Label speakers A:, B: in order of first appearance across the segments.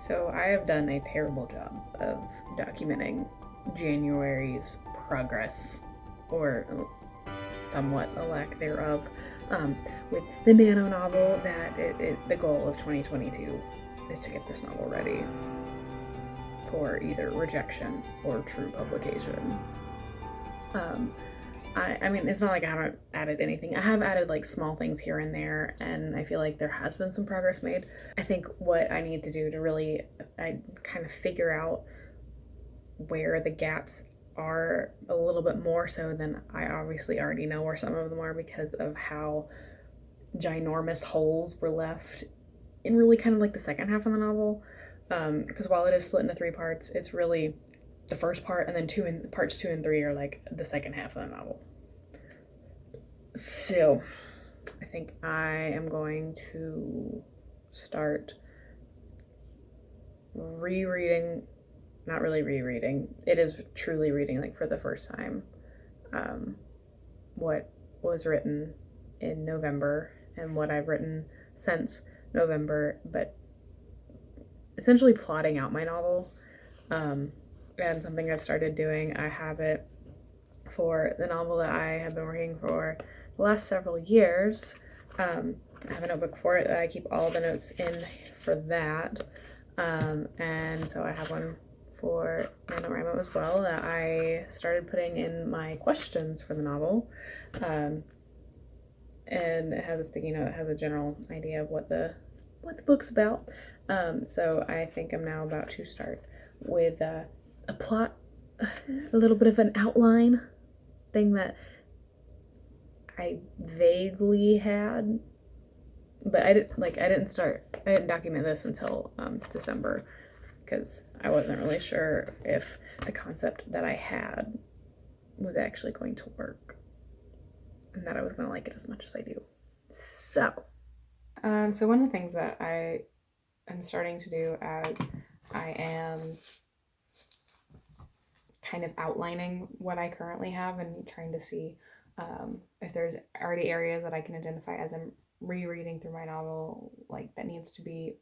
A: So I have done a terrible job of documenting January's progress, or somewhat a lack thereof, with the Nano novel. That the goal of 2022 is to get this novel ready for either rejection or true publication. I mean, it's not like I haven't added anything. I have added like small things here and there, and I feel like there has been some progress made. I think what I need to do to really kind of figure out where the gaps are a little bit more so than I obviously already know where some of them are, because of how ginormous holes were left in really kind of like the second half of the novel. Because while it is split into 3 parts, it's really the first part, and then parts 2 and 3 are like the second half of the novel. So I think I am going to start rereading, not really rereading, it is truly reading like for the first time, what was written in November and what I've written since November, but essentially plotting out my novel. And something I've started doing, I have it for the novel that I have been working for the last several years. I have a notebook for it that I keep all the notes in for that. And so I have one for NaNoWriMo as well that I started putting in my questions for the novel. And it has a sticky note that has a general idea of what the book's about. So I think I'm now about to start with a plot, a little bit of an outline thing that I vaguely had, but I didn't document this until December, because I wasn't really sure if the concept that I had was actually going to work and that I was going to like it as much as I do. So one of the things that I am starting to do as I am kind of outlining what I currently have and trying to see if there's already areas that I can identify as I'm rereading through my novel, like that needs to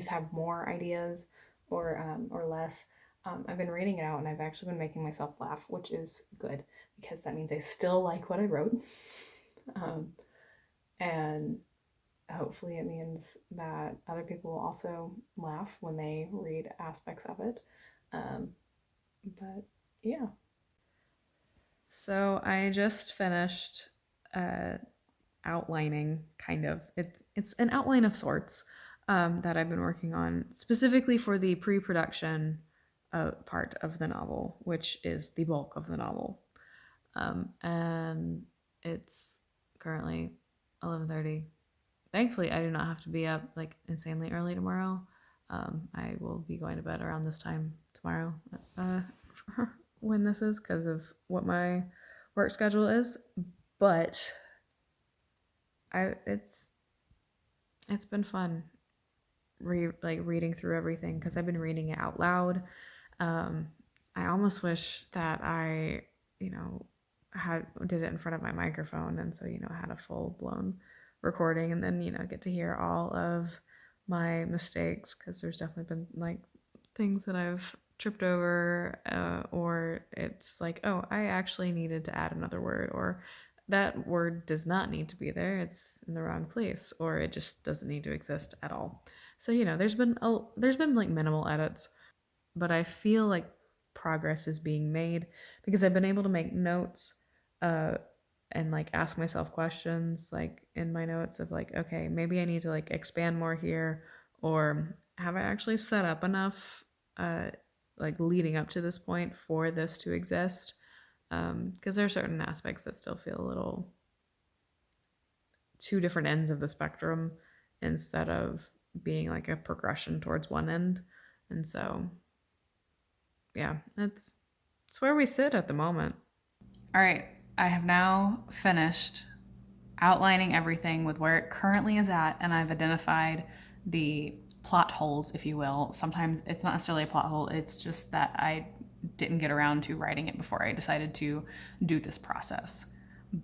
A: have more ideas or less. I've been reading it out and I've actually been making myself laugh, which is good because that means I still like what I wrote. And hopefully it means that other people will also laugh when they read aspects of it. But yeah. So I just finished outlining, kind of. It's an outline of sorts that I've been working on specifically for the pre-production part of the novel, which is the bulk of the novel. And it's currently 11:30. Thankfully, I do not have to be up like insanely early tomorrow. I will be going to bed around this time tomorrow when this is, because of what my work schedule is. But it's been fun reading through everything, because I've been reading it out loud. I almost wish that I did it in front of my microphone, and so had a full-blown recording, and then get to hear all of my mistakes, because there's definitely been like things that I've tripped over, or it's like, oh, I actually needed to add another word, or that word does not need to be there, it's in the wrong place, or it just doesn't need to exist at all. So there's been like minimal edits, but I feel like progress is being made because I've been able to make notes and like ask myself questions like in my notes of like, okay, maybe I need to like expand more here, or have I actually set up enough like leading up to this point for this to exist, because there are certain aspects that still feel a little two different ends of the spectrum instead of being like a progression towards one end. And so yeah, it's where we sit at the moment. All right, I have now finished outlining everything with where it currently is at, and I've identified the plot holes, if you will. Sometimes it's not necessarily a plot hole, it's just that I didn't get around to writing it before I decided to do this process.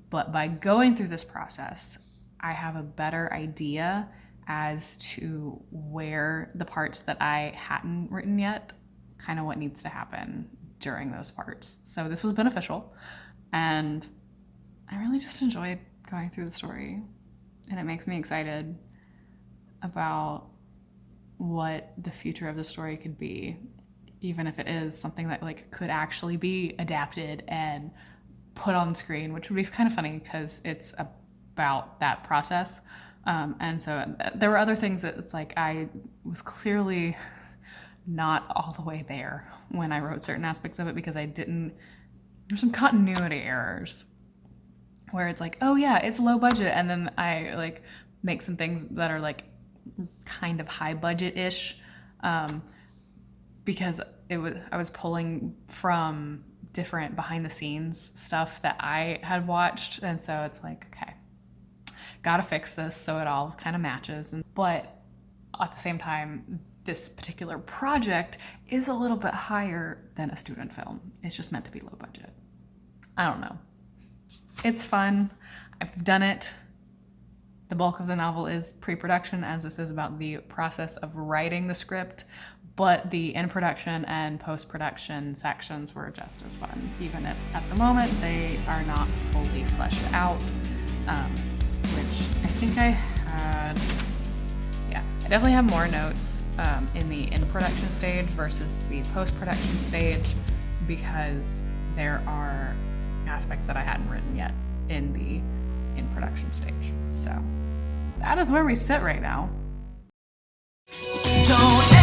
A: But by going through this process, I have a better idea
B: as to where the parts that I hadn't written yet, kind of what needs to happen during those parts. So this was beneficial, and I really just enjoyed going through the story, and it makes me excited about what the future of the story could be, even if it is something that like could actually be adapted and put on screen, which would be kind of funny because it's about that process. And so there were other things that it's like I was clearly not all the way there when I wrote certain aspects of it, because there's some continuity errors where it's like, oh yeah, it's low budget, and then I like make some things that are like kind of high budget-ish, because I was pulling from different behind the scenes stuff that I had watched, and so it's like, okay, gotta fix this so it all kind of matches. But at the same time, this particular project is a little bit higher than a student film. It's just meant to be low budget. I don't know. It's fun. I've done it. The bulk of the novel is pre-production, as this is about the process of writing the script, but the in-production and post-production sections were just as fun, even if at the moment they are not fully fleshed out, which I think I had, yeah, I definitely have more notes in the in-production stage versus the post-production stage, because there are aspects that I hadn't written yet in the in-production stage. So that is where we sit right now. Don't